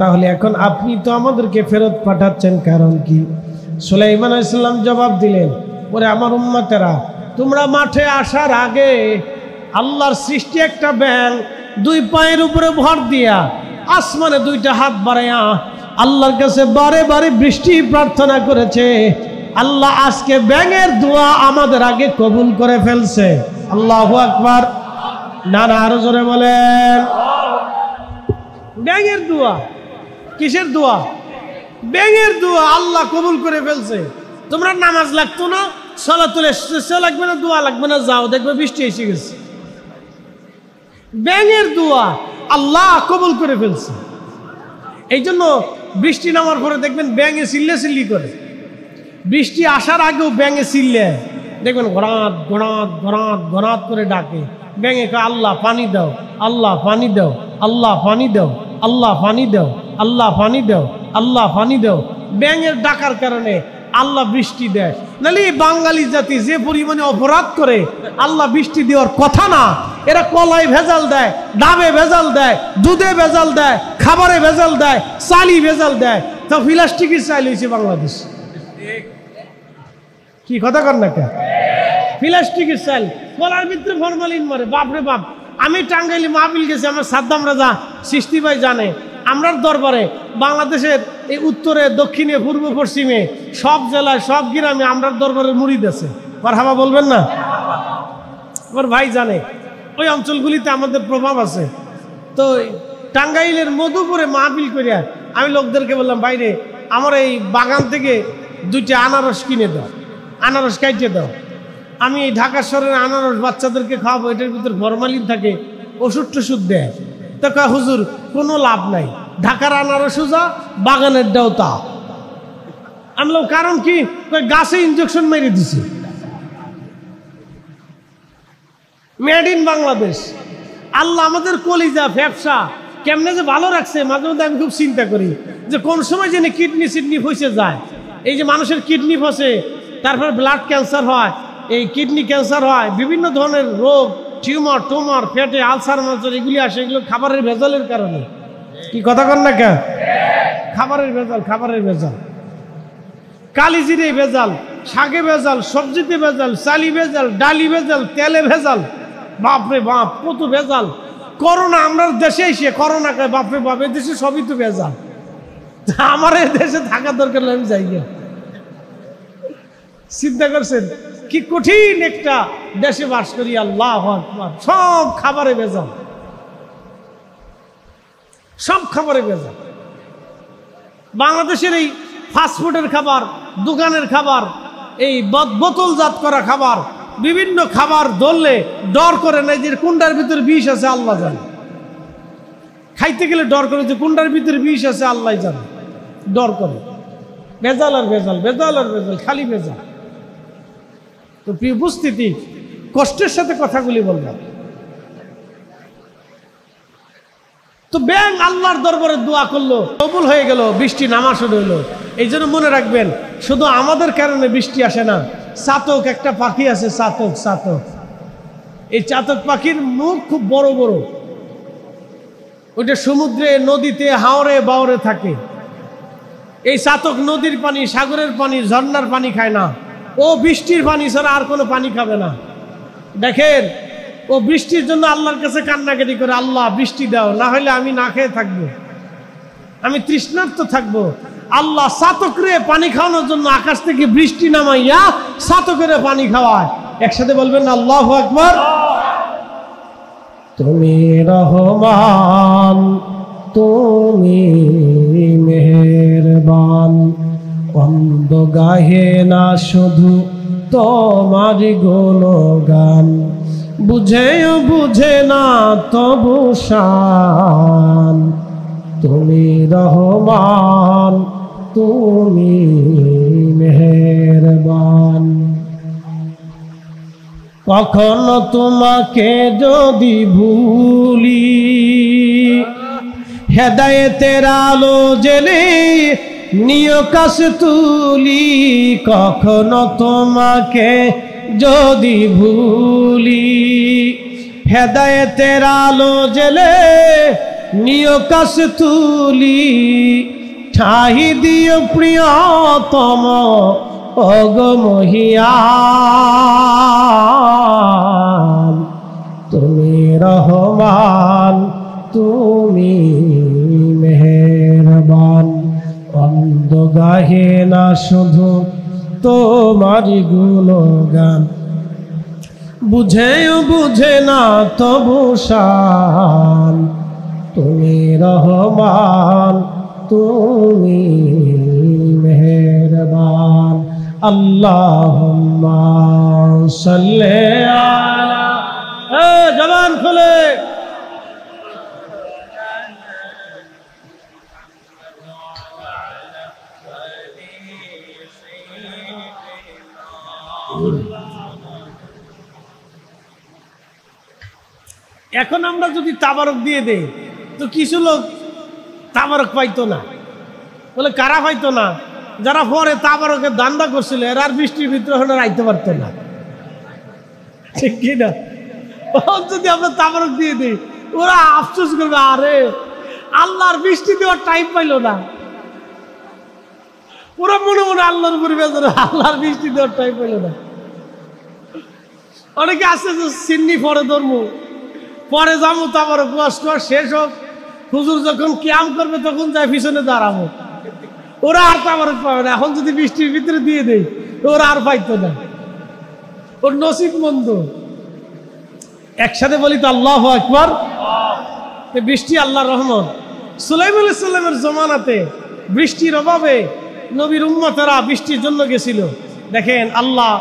তাহলে এখন আপনি তো আমাদেরকে ফেরত পাঠাচ্ছেন, কারণ কি? সুলাইমান আলাইহিস সালাম জবাব দিলেন, ওরে আমার উম্মতেরা, তোমরা মাঠে আসার আগে আল্লাহর সৃষ্টি একটা ব্যাঙ দুই পায়ের উপরে ভর দিয়া, আসমানে দুইটা হাত বাড়াইয়া আল্লাহর কাছে বারে বারে বৃষ্টি প্রার্থনা করেছে। আল্লাহ আজকে ব্যাঙের দোয়া আমাদের আগে কবুল করে ফেলছে। আল্লাহু আকবার। না না, আরো জোরে বলেন। ব্যাঙের দোয়া, কিসের দোয়া? ব্যাঙের দোয়া আল্লাহ কবুল করে ফেলছে। তোমরা নামাজ লাগতো না, সালাতুল ইস্তিসকা লাগবে না, দোয়া লাগবে না, যাও দেখবে বৃষ্টি এসে গেছে। ব্যাঙের দোয়া আল্লাহ কবুল করে ফেলছে। এই জন্য বৃষ্টি নামার পরে দেখবেন ব্যাঙে চিল্লে চিল্লি করে। বৃষ্টি আসার আগেও ব্যাঙে চিল্লে, দেখবেন গড়াত গড়াত গড়াত গড়াত করে ডাকে। ব্যাঙে কয়, আল্লাহ পানি দাও, আল্লাহ পানি দাও, আল্লাহ পানি দাও, আল্লাহ পানি দাও, আল্লাহ পানি দাও, আল্লাহ পানি দাও। ব্যাঙের ডাকার কারণে আল্লাহ বৃষ্টি দেয়। নাহলে বাঙালি জাতি যে পরিমাণে অপরাধ করে, আল্লাহ বৃষ্টি দেওয়ার কথা না। এরা কলায় ভেজাল দেয়, ডাবে ভেজাল দেয়, দুধে ভেজাল দেয়, খাবারে ভেজাল দেয়, চালি ভেজাল দেয়। তা প্লাস্টিকের চাল হয়েছে বাংলাদেশ। কি কথা কর না কে? প্লাস্টিকের চাল, কলার ভিতরে ফরমালিন মারে। বাপরে বাপ, আমি টাঙ্গাইলে মাহফিল গেছি, আমার সাদ্দাম রাজা সৃষ্টি ভাই জানে, আমরার দরবারে বাংলাদেশের এই উত্তরে, দক্ষিণে, পূর্ব, পশ্চিমে সব জেলায়, সব গ্রামে আমরার দরবারে মুরিদ আছে। মারহাবা বলবেন না? আমার ভাই জানে ওই অঞ্চলগুলিতে আমাদের প্রভাব আছে। তো টাঙ্গাইলের মধুপুরে মাহফিল করিয়া আমি লোকদেরকে বললাম, বাইরে আমার এই বাগান থেকে 2টা আনারস কিনে দাও, আনারস কাইটে দাও। আমি এই ঢাকা শহরের আনারস বাচ্চাদেরকে খাওয়াবো, এটার ভিতর ফরমালিন থাকে, ওষুধ টষুধ দেয়। তো কয় হুজুর কোনো লাভ নাই, ঢাকার আনারসও যা, বাগানের ডাও তা। আমি বললাম কারণ কি? গাছে ইনজেকশন মেরে দিছি, মেড ইন বাংলাদেশ। আল্লাহ আমাদের কলিজা ফ্যাপসা কেমনে যে ভালো রাখছে, মাঝে মধ্যে আমি খুব চিন্তা করি যে কোন সময় যেন কিডনি ফসে যায়। এই যে মানুষের কিডনি ফসে, তারপর ব্লাড ক্যান্সার হয়, এই কিডনি ক্যান্সার হয়, বিভিন্ন ধরনের রোগ, টিউমার, পেটে আলসার মালসার এগুলি আসে, এগুলো খাবারের ভেজালের কারণে। কি কথা কন না কেন? খাবারের ভেজাল, কালিজিরে ভেজাল, শাকে ভেজাল, সবজিতে ভেজাল, চালি ভেজাল, ডালি ভেজাল, তেলে ভেজাল, বাপরে বাপ কত ভেজাল। করোনা আমরা দেশে এসে করোনা কয়, বাপরে বাপ এ দেশে সবই তো ভেজাল। আমার এই দেশে থাকা দরকার, আমি যাই গিয়ে। চিন্তা করছেন কি কঠিন একটা দেশে বাস করি। আল্লাহু আকবার। সব খাবারে ভেজাল, সব খাবারে ভেজাল। বাংলাদেশের এই ফাস্টফুডের খাবার, দোকানের খাবার, এই বোতলজাত করা খাবার, বিভিন্ন খাবার ধরলে ডর করে না যে কোনটার ভিতরে বিষ আছে আল্লাহ জানে। খাইতে গেলে ডর করে যে কোনটার ভিতরে বিষ আছে আল্লাহ জানে, ডর করে। ভেজাল আর ভেজাল, খালি ভেজাল। তো প্রিয় উপস্থিতি, কষ্টের সাথে কথাগুলি বললাম। তো ব্যাং আল্লাহর দরবারে দোয়া করলো, কবুল হয়ে গেল, বৃষ্টি নামা শুরু হইলো। এই জন্য মনে রাখবেন, শুধু আমাদের কারণে বৃষ্টি আসে না। চাতক একটা পাখি আছে, চাতক। এই চাতক পাখির মুখ খুব বড় বড়, ওইটা সমুদ্রে, নদীতে, হাওরে বাওরে থাকে। এই চাতক নদীর পানি, সাগরের পানি, ঝর্ণার পানি খায় না। ও বৃষ্টির পানি ছাড়া আর কোনো পানি খাবে না। দেখেন, ও বৃষ্টির জন্য আল্লাহর কাছে কান্নাকাটি করে, আল্লাহ বৃষ্টি দাও, না হলে আমি না খেয়ে থাকবো, আমি তৃষ্ণার্ত থাকবো। আল্লাহ চাতকরে পানি খাওয়ানোর জন্য আকাশ থেকে বৃষ্টি নামাইয়া চাতকের পানি খাওয়ায়। একসাথে বলবেন আল্লাহু আকবার। তুমি রহমান, তুমি মেহেরবান, অন্ধ গাহে না শুধু তোমার গুণগান, বুঝে না তবু শান। তুমি রহমান, তুমি মেহেরবান। কখনো তোমাকে যদি ভুলি, হেদায়েতের আলো জেলে নিয় কাছে তুলি। কখনো তোমাকে যদি ভুলি, হেদায়েতের আলো জেলে নিয় কাছে তুলি। ঠাই দিও প্রিয়তম ওগো মহিয়ান, তুমি রহমান, তুমি মেহেরবান। অন্ধ গাহে না শুধু তোমারি গুণগান, বুঝে না তবু শান। তুমি রহমান, তুমি মেহেরবান। আল্লাহুম্মা সাল্লি আলা, জবান খুলে এখন আমরা যদি তাবারক দিয়ে দেই তো কিছু লোক তাবারক পাইতো না। বলে কারা পাইতো না? যারা পরে তাবারকের দান্দা করছিল, এরা আর বৃষ্টির ভিতরে হলে রাইতে পারতো না, ঠিক কি না? যদি আমরা তাবারক দিয়ে দিই, ওরা আফসোস করবে, আরে আল্লাহর বৃষ্টি দেওয়ার টাইম পাইলো না। ওরা মনে মনে আল্লাহর উপরে বেজার, আল্লাহর বৃষ্টি দেওয়ার টাইম পাইলো না। অনেকে আছে যে সিন্নি পরে ধর্ম, পরে যাবো তো আবার উপবাস কর শেষ হোক, হুজুর যখন কিয়াম করবে তখন যাই পিছনে দাঁড়াবো। ওরা আর তাবারক পাবে না। এখন যদি বৃষ্টির ভিতরে দিয়ে দেয় ওরা আর পাইতো না, ওর নসিব মন্দ। একসাথে বলি তো আল্লাহু আকবার। বৃষ্টি আল্লাহর রহমত। সুলাইমান আলাইহিস সালামের জমানাতে বৃষ্টির অভাবে নবীর উম্মতেরা বৃষ্টির জন্য গেছিল। দেখেন আল্লাহ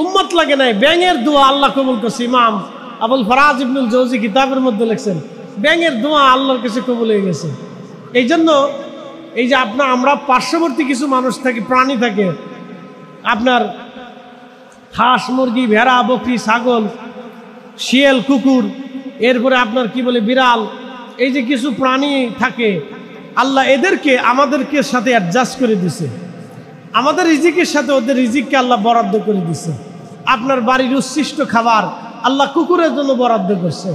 উম্মত লাগে নাই, ব্যাঙের দোয়া আল্লাহ কবুল করছে। ইমাম আবুল ফারাজ ইবনুল জৌজি কিতাবের মধ্যে লিখছেন ব্যাঙের দোয়া আল্লাহর কাছে কবুল হয়ে গেছে। এই জন্য এই যে আমরা পার্শ্ববর্তী কিছু মানুষ থাকে, প্রাণী থাকে, আপনার হাঁস মুরগি ভেড়া বকরি ছাগল শিয়াল কুকুর, এরপরে আপনার কি বলে বিড়াল, এই যে কিছু প্রাণী থাকে আল্লাহ এদেরকে আমাদেরকে সাথে অ্যাডজাস্ট করে দিছে। আমাদের রিজিকের সাথে ওদের রিজিককে আল্লাহ বরাদ্দ করে দিছে। আপনার বাড়ির উচ্ছিষ্ট খাবার আল্লাহ কুকুরের জন্য বরাদ্দ করছে,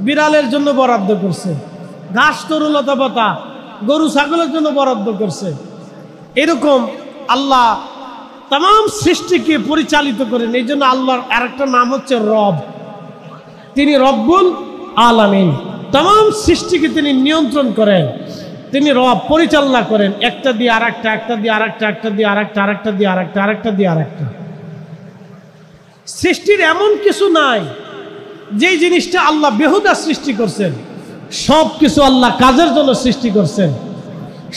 বিড়ালের জন্য বরাদ্দ করছে, ঘাস তরুলতা পাতা গরু ছাগলের জন্য বরাদ্দ করছে। এরকম আল্লাহ তাম সৃষ্টিকে পরিচালিত করেন। এই জন্য আল্লাহর আরেকটা নাম হচ্ছে রব। তিনি রব্বুল আলামিন, তাম সৃষ্টিকে তিনি নিয়ন্ত্রণ করেন, তিনি রব পরিচালনা করেন। একটা দিয়ে আরেকটা, একটা দিয়ে আরেকটা, একটা দিয়ে আরেকটা, আরেকটা দিয়ে আরেকটা, আরেকটা দিয়ে আরেকটা। সৃষ্টির এমন কিছু নাই যেই জিনিসটা আল্লাহ বেহুদা সৃষ্টি করছেন। সব কিছু আল্লাহ কাজের জন্য সৃষ্টি করছেন,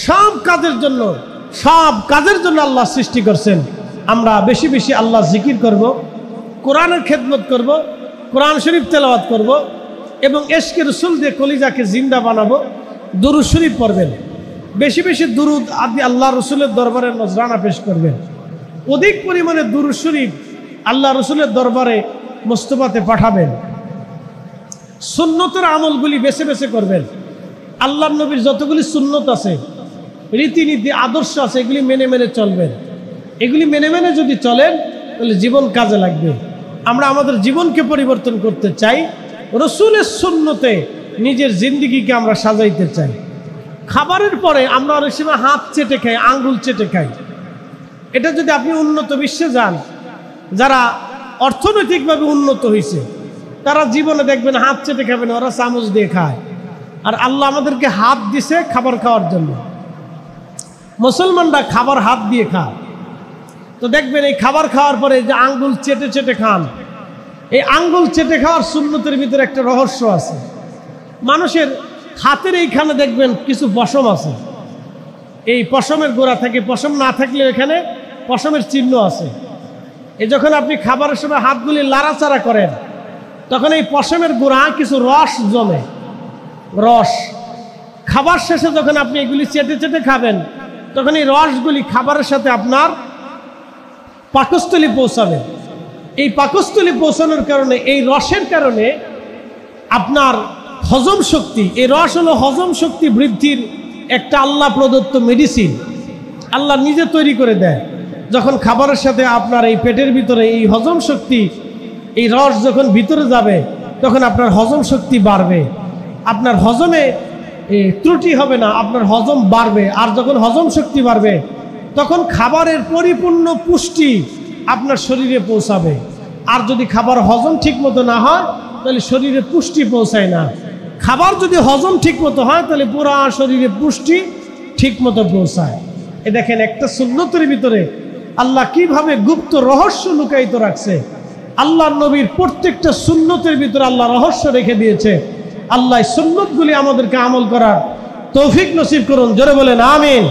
সব কাজের জন্য, সব কাজের জন্য আল্লাহ সৃষ্টি করছেন। আমরা বেশি বেশি আল্লাহ জিকির করব, কোরআনের খেদমত করব, কোরআন শরীফ তেলাওয়াত করব এবং ইশকে রাসূল দিয়ে কলিজাকে জিন্দা বানাবো। দুরূদ শরীফ পড়বেন, বেশি বেশি দুরূদ আদি আল্লাহ রসুলের দরবারে নজরানা পেশ করবেন। অধিক পরিমাণে দুরূদ শরীফ আল্লাহ রসুলের দরবারে মোস্তফাতে পাঠাবেন। সুন্নতের আমলগুলি বেছে বেছে করবেন। আল্লাহ নবীর যতগুলি সুন্নত আছে, রীতিনীতি আদর্শ আছে, এগুলি মেনে মেনে চলবেন। এগুলি মেনে মেনে যদি চলেন তাহলে জীবন কাজে লাগবে। আমরা আমাদের জীবনকে পরিবর্তন করতে চাই, রসুলের সুন্নতে নিজের জিন্দিগিকে আমরা সাজাইতে চাই। খাবারের পরে আমরা অনেক সময় হাত চেটে খাই, আঙ্গুল চেটে খাই। এটা যদি আপনি উন্নত বিশ্বে যান, যারা অর্থনৈতিকভাবে উন্নত হয়েছে তারা জীবনে দেখবেন হাত চেটে খাবেন, ওরা চামচ দিয়ে খায়। আর আল্লাহ আমাদেরকে হাত দিছে খাবার খাওয়ার জন্য। মুসলমানরা খাবার হাত দিয়ে খায়। তো দেখবেন এই খাবার খাওয়ার পরে যে আঙ্গুল চেটে চেটে খান, এই আঙ্গুল চেটে খাওয়ার সুন্নতের ভিতরে একটা রহস্য আছে। মানুষের হাতের এইখানে দেখবেন কিছু পশম আছে, এই পশমের গোড়া থেকে, পশম না থাকলে এখানে পশমের চিহ্ন আছে। এই যখন আপনি খাবারের সময় হাতগুলি লাড়াচাড়া করেন তখন এই পশমের গোড়া কিছু রস জমে, রস। খাবার শেষে যখন আপনি এগুলি চেটে চেটে খাবেন তখন এই রসগুলি খাবারের সাথে আপনার পাকস্থলী পৌঁছাবে। এই পাকস্থলী পৌঁছানোর কারণে, এই রসের কারণে আপনার হজম শক্তি, এই রস হলো হজম শক্তি বৃদ্ধির একটা আল্লাহ প্রদত্ত মেডিসিন, আল্লাহ নিজে তৈরি করে দেয়। যখন খাবারের সাথে আপনার এই পেটের ভিতরে এই হজম শক্তি, এই রস যখন ভিতরে যাবে তখন আপনার হজম শক্তি বাড়বে, আপনার হজমে ত্রুটি হবে না, আপনার হজম বাড়বে। আর যখন হজম শক্তি বাড়বে তখন খাবারের পরিপূর্ণ পুষ্টি আপনার শরীরে পৌঁছাবে। আর যদি খাবার হজম ঠিক মতো না হয় তাহলে শরীরে পুষ্টি পৌঁছায় না। খাবার যদি হজম ঠিক মতো হয় তাহলে পুরা শরীরে পুষ্টি ঠিক মতো পৌঁছায়। এ দেখেন একটা সুন্নতের ভিতরে আল্লাহ কিভাবে গুপ্ত রহস্য লুকায়িত রাখছে। আল্লাহ নবীর প্রত্যেকটা সুন্নতের ভিতরে আল্লাহ রহস্য রেখে দিয়েছে। আল্লাহ সুন্নতগুলি আমাদেরকে আমল করার তৌফিক নসিব করুন। জোরে বলেন আমিন।